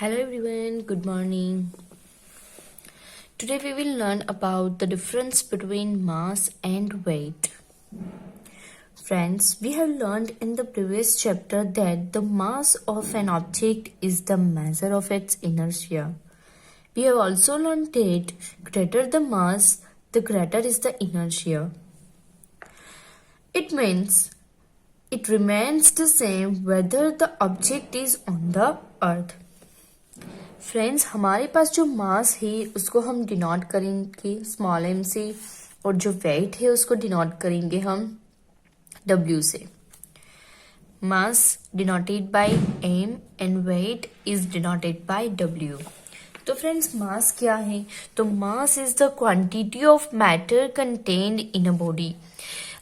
Hello everyone, good morning. Today we will learn about the difference between mass and weight. Friends, we have learned in the previous chapter that the mass of an object is the measure of its inertia. We have also learned that greater the mass, the greater is the inertia. It means it remains the same whether the object is on the earth. Friends, हमारे पास जो मास है उसको हम denote करेंगे small m से और जो वेट है उसको डिनोट करेंगे हम w से. Mass denoted by m and weight is denoted by w. तो फ्रेंड्स, मास क्या है? तो mass is the quantity of matter contained in a body.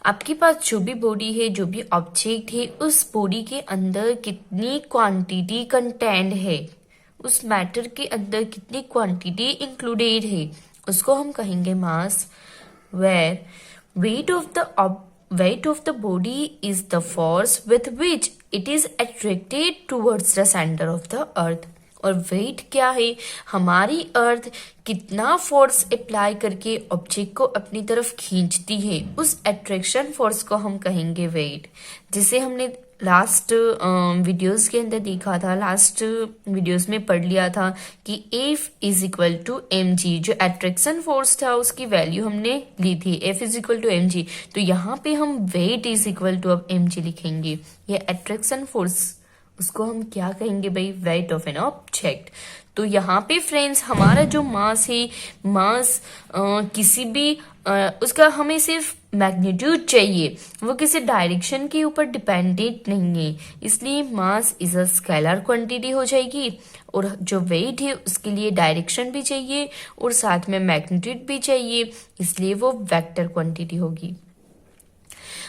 आपके पास जो भी बॉडी है, जो भी ऑब्जेक्ट है, उस बॉडी के अंदर कितनी क्वांटिटी कंटेन्ड है, उस मैटर के अंदर कितनी क्वांटिटी इंक्लूडेड है, उसको हम कहेंगे mass. Where weight of the body is the force with which it is attracted towards the center of the earth. और वेट क्या है? हमारी अर्थ कितना फोर्स अप्लाई करके ऑब्जेक्ट को अपनी तरफ खींचती है, उस अट्रैक्शन फोर्स को हम कहेंगे वेट. जिसे हमने लास्ट वीडियोस के अंदर देखा था, लास्ट वीडियोस में पढ़ लिया था कि F is equal to mg. जो अट्रैक्शन फोर्स था उसकी वैल्यू हमने ली थी, F is equal to mg. तो यहाँ पे हम वेट इज इक्वल टू अब mg लिखेंगे. ये अट्रैक्शन फोर्स, उसको हम क्या कहेंगे भाई? Wait of an object. तो यहाँ पे फ्रेंड्स, हमारा जो मास है, मास किसी भी उसका हमें सिर्फ मैग्नीट्यूड चाहिए, वो किसी डायरेक्शन के ऊपर डिपेंडेंट नहीं है. इसलिए mass is a scalar quantity हो जाएगी. और जो वेट है उसके लिए डायरेक्शन भी चाहिए और साथ में मैग्नीट्यूड भी चाहिए, इसलिए वो वेक्टर क्वांटिटी होगी.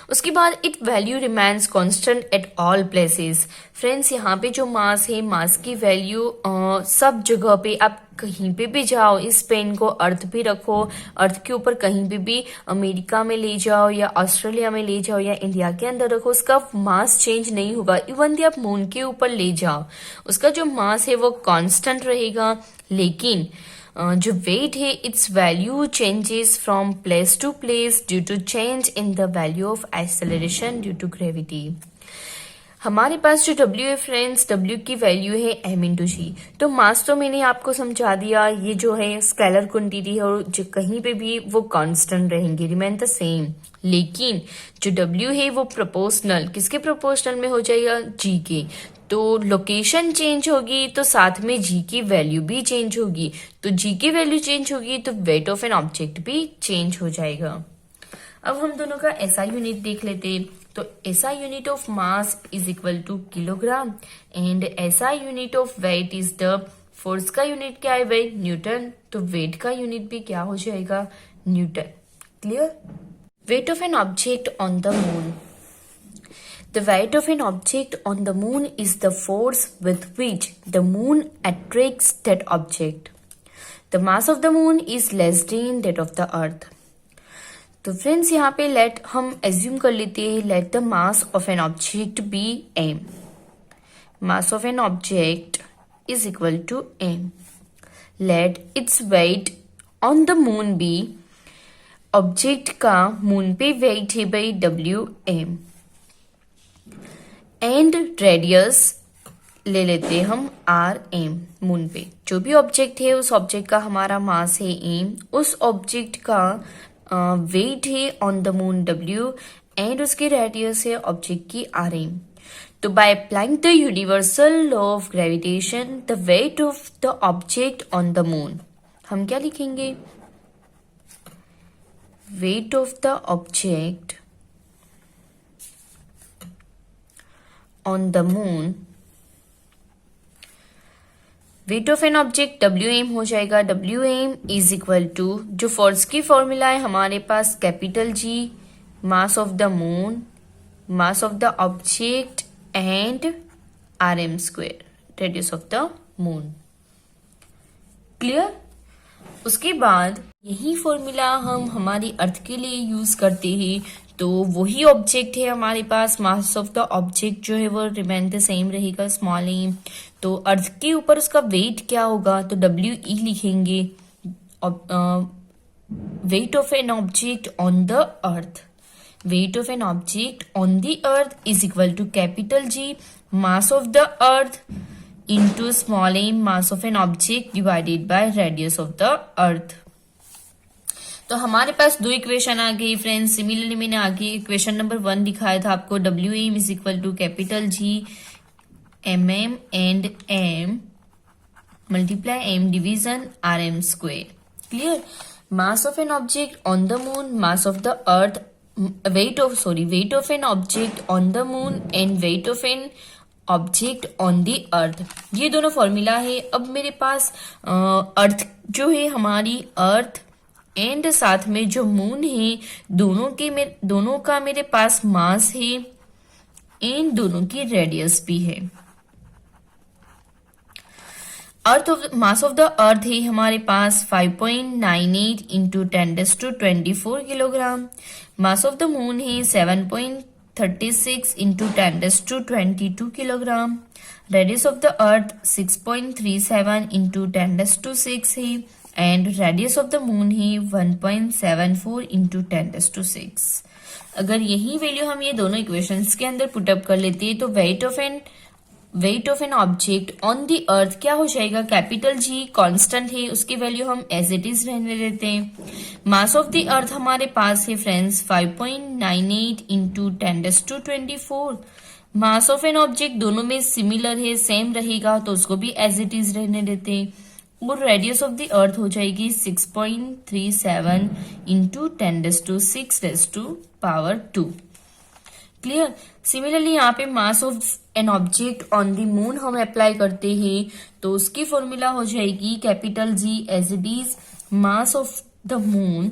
उसके बाद it value remains constant at all places. Friends, यहाँ पे जो मास है, मास की वैल्यू सब जगह पे, आप कहीं पे भी जाओ, इस पेन को अर्थ पे रखो, अर्थ के ऊपर कहीं पे भी अमेरिका में ले जाओ या ऑस्ट्रेलिया में ले जाओ या इंडिया के अंदर रखो, उसका मास चेंज नहीं होगा. इवन भी आप मून के ऊपर ले जाओ, उसका जो मास है वो कांस्टेंट रहेगा. लेकिन जो वेट है, its value changes from place to place due to change in the value of acceleration due to gravity. हमारे पास जो W है फ्रेंड्स, W की वैल्यू है m इंटू जी. तो मास तो मैंने आपको समझा दिया, ये जो है स्केलर क्वांटिटी है और जो कहीं पे भी वो कांस्टेंट रहेंगे, रिमेन द सेम. लेकिन जो W है वो प्रोपोर्शनल, किसके प्रोपोर्शनल में हो जाएगा? G के. तो लोकेशन चेंज होगी तो साथ में G की वैल्यू भी चेंज होगी. तो G की वैल्यू चेंज होगी तो वेट ऑफ एन ऑब्जेक्ट भी चेंज हो जाएगा. अब हम दोनों का SI यूनिट देख लेते. तो SI unit of mass is equal to kilogram and SI unit of weight is the, force का यूनिट क्या है भाई? न्यूटन. तो वेट का यूनिट भी क्या हो जाएगा? Newton. Clear? Wait of an object on the moon. The weight of an object on the moon is the force with which the moon attracts that object. The mass of the moon is less than that of the earth. तो friends, यहाँ पे let हम assume कर लेते हैं, let the mass of an object be m. Mass of an object is equal to m. Let its weight on the moon be. Object का moon पे weight है बाई Wm. एंड रेडियस ले लेते हैं हम Rm. मून पे जो भी ऑब्जेक्ट है, उस ऑब्जेक्ट का हमारा मास है m, उस ऑब्जेक्ट का वेट है on the moon W and उसकी रेडियस है ऑब्जेक्ट की Rm. तो by applying the universal law of gravitation, the weight of the object on the moon, हम क्या लिखेंगे? Weight of the object on the moon, weight of an object Wm हो जाएगा. Wm is equal to, जो force की formula है हमारे पास, capital G, mass of the moon, mass of the object and Rm square, radius of the moon. Clear? उसके बाद यही फॉर्मूला हम हमारी अर्थ के लिए यूज करते हैं. तो वही ऑब्जेक्ट है हमारे पास, मास ऑफ द ऑब्जेक्ट जो है वो रिमेन द सेम रहेगा, स्मॉल एम। तो अर्थ के ऊपर उसका वेट क्या होगा, तो WE लिखेंगे, weight of an object on the earth. Weight of an object on the earth is equal to capital G, mass of the earth, into small m, mass of an object divided by radius of the earth. तो हमारे पास दो equation आ गई friends. Similarly मैंने आगे equation number 1 दिखाया था आपको, WM is equal to capital G mm and m multiply m division RM square. Clear. mass of an object on the moon, mass of the earth, weight of an object on the moon and weight of an object on the earth, ये दोनों formula है। अब मेरे पास अर्थ जो है हमारी, earth and साथ में जो मून है, दोनों का मेरे पास मास है एंड दोनों की रेडियस भी है। मास ऑफ द अर्थ है हमारे पास 5.98 into 10⁻24 kilogram. Mass of the moon है 7.36 into 10⁻22 kilogram. Radius of the earth 6.37 into 10⁻6 है and radius of the moon है 1.74 इंटू 10⁻6। अगर यही वैल्यू हम ये दोनों इक्वेशंस के अंदर पुटअप कर लेते हैं तो weight of an object on the अर्थ क्या हो जाएगा, कैपिटल G कांस्टेंट है, उसकी वैल्यू हम एज इट इज रहने देते हैं। मास ऑफ द अर्थ हमारे पास है friends 5.98 into 10⁻24। Mass of an object दोनों में सिमिलर है, सेम रहेगा, तो उसको भी एज इट इज रहने देते हैं। और रेडियस ऑफ द अर्थ हो जाएगी 6.37 इंटू 10⁻6⁻²। क्लियर। सिमिलरली यहाँ पे mass of an object on the moon हम अप्लाई करते हैं तो उसकी फॉर्मूला हो जाएगी capital G as it is, mass of the moon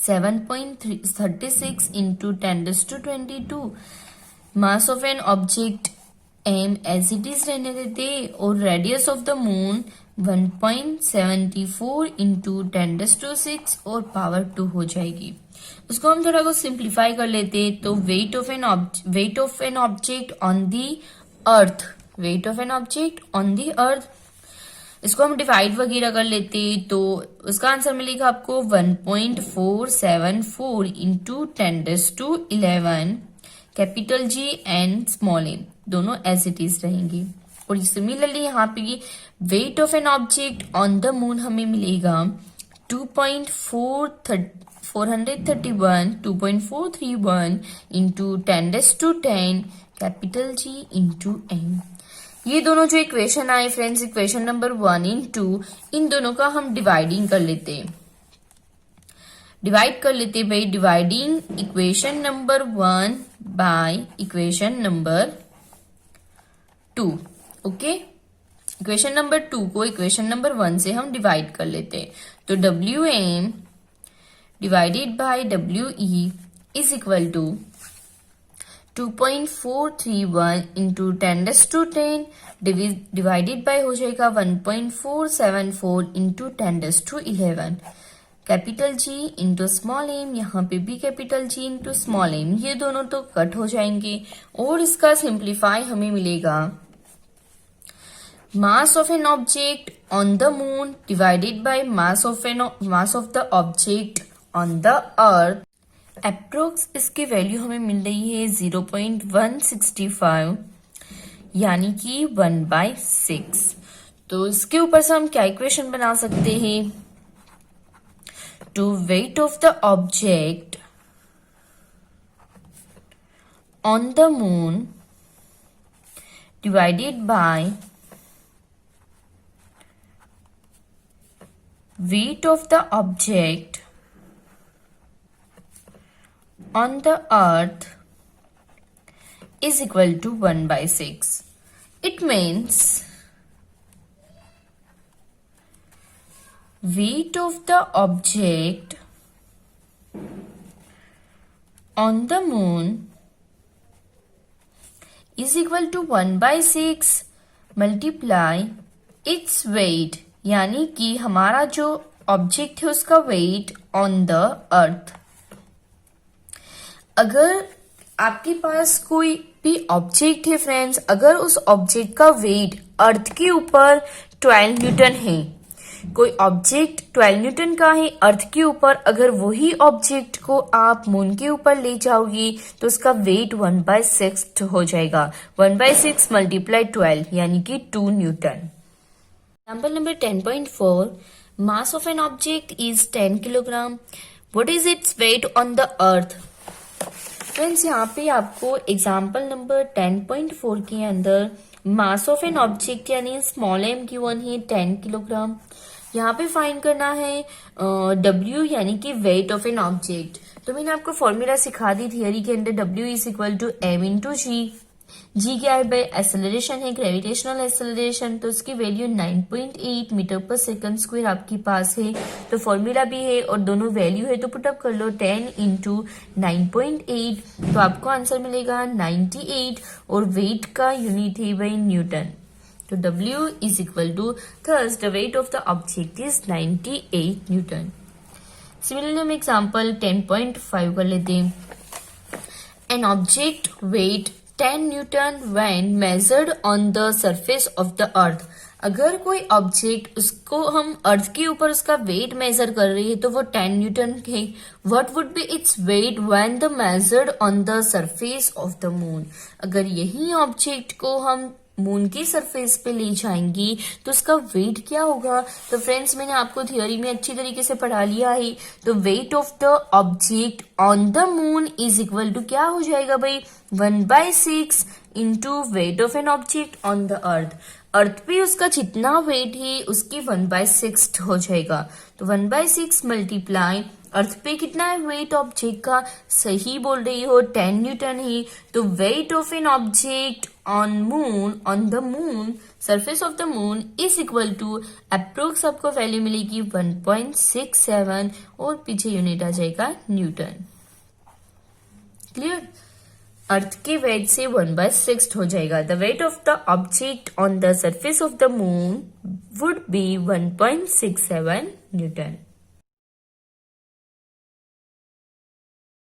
7.36 into 10⁻22। Mass of an object M as it is रहने देते और radius of the moon 1.74 into 10⁻6 और पावर 2 हो जाएगी। उसको हम थोड़ा को सिंप्लीफाई कर लेते हैं तो weight of an object on the earth, weight of an object on the earth, इसको हम डिवाइड वगैरह कर लेते हैं तो उसका आंसर मिलेगा आपको 1.474 into 10⁻11 capital G and small m दोनों एज इट इज रहेंगे। और सिमिलरली यहाँ पे wait of an object on the moon हमें मिलेगा 2.431 into 10⁻10 capital G into m। ये दोनों जो इक्वेशन आए फ्रेंड्स, इक्वेशन नंबर 1 एंड 2, इन दोनों का हम डिवाइडिंग कर लेते हैं। डिवाइड कर लेते भाई, dividing equation number 1 by equation number 2। Okay, equation number 2 को इक्वेशन नंबर 1 से हम डिवाइड कर लेते हैं तो WM divided by WE is equal to 2.431 into 10⁻10 divided by हो जाएगा 1.474 into 10⁻11 capital G into small m, यहाँ पे भी capital G into small m, ये दोनों तो कट हो जाएंगे और इसका सिंप्लीफाई हमें मिलेगा मास of an object on the moon divided by mass of the object on the earth. Approx इसकी वैल्यू हमें मिल रही है 0.165 यानी कि 1/6। तो इसके ऊपर से हम क्या इक्वेशन बना सकते हैं, to weight of the object on the moon divided by weight of the object on the earth is equal to 1/6. It means weight of the object on the moon is equal to 1/6 multiply its weight, यानी कि हमारा जो object है उसका wait on the earth. अगर आपके पास कोई भी ऑब्जेक्ट है फ्रेंड्स, अगर उस ऑब्जेक्ट का वेट अर्थ के ऊपर 12 न्यूटन है, कोई ऑब्जेक्ट 12 न्यूटन का है अर्थ के ऊपर, अगर वही ऑब्जेक्ट को आप मून के ऊपर ले जाओगे तो उसका वेट 1/6 हो जाएगा। 1/6 मल्टीप्लाई 12 यानी कि 2 Newton. Example number 10.4, mass of an object is 10 kilogram, what is it's weight on the earth. Friends यहाँ पे आपको एग्जाम्पल नंबर 10.4 के अंदर मास ऑफ एन ऑब्जेक्ट यानी स्मॉल m गिवन है 10 किलोग्राम। यहाँ पे फाइंड करना है W यानी कि वेट ऑफ एन ऑब्जेक्ट। तो मैंने आपको फॉर्मूला सिखा दी थियरी के अंदर, W is equal to m into g. G क्या है भाई, एक्सेलरेशन है, ग्रेविटेशनल एक्सेलरेशन, तो उसकी value 9.8 metre per second square आपके पास है। तो फॉर्मूला भी है और दोनों वैल्यू है, तो पुटअप कर लो 10 इंटू 9.8, तो आपको आंसर मिलेगा 98 और वेट का यूनिट है भाई न्यूटन। तो W is equal to, thus the weight of the object is 98 newton. Similarly हम एग्जाम्पल 10.5 कर लेते हैं। An object weight 10 newton when measured on the surface of the earth. अगर कोई ऑब्जेक्ट, उसको हम अर्थ के ऊपर उसका वेट मेजर कर रही है तो वो 10 न्यूटन है। What would be its weight when the measured on the surface of the moon. अगर यही ऑब्जेक्ट को हम मून की सरफेस पे ले जाएंगी तो उसका वेट क्या होगा। तो फ्रेंड्स मैंने आपको थियोरी में अच्छी तरीके से पढ़ा लिया है। तो weight of the object on the moon is equal to क्या हो जाएगा भाई, 1/6 into weight of an object on the earth. Earth पे उसका जितना वेट है उसकी 1/6 हो जाएगा। तो 1/6 मल्टीप्लाई अर्थ पे कितना है वेट ऑब्जेक्ट का, सही बोल रही हो 10 न्यूटन ही। तो weight of an object on moon, on the moon, surface of the moon is equal to approx आपको वैल्यू मिलेगी 1.67 और पीछे यूनिट आ जाएगा न्यूटन। क्लियर, अर्थ के वेट से 1/6 हो जाएगा। The weight of the object on the surface of the moon would be 1.67 Newton.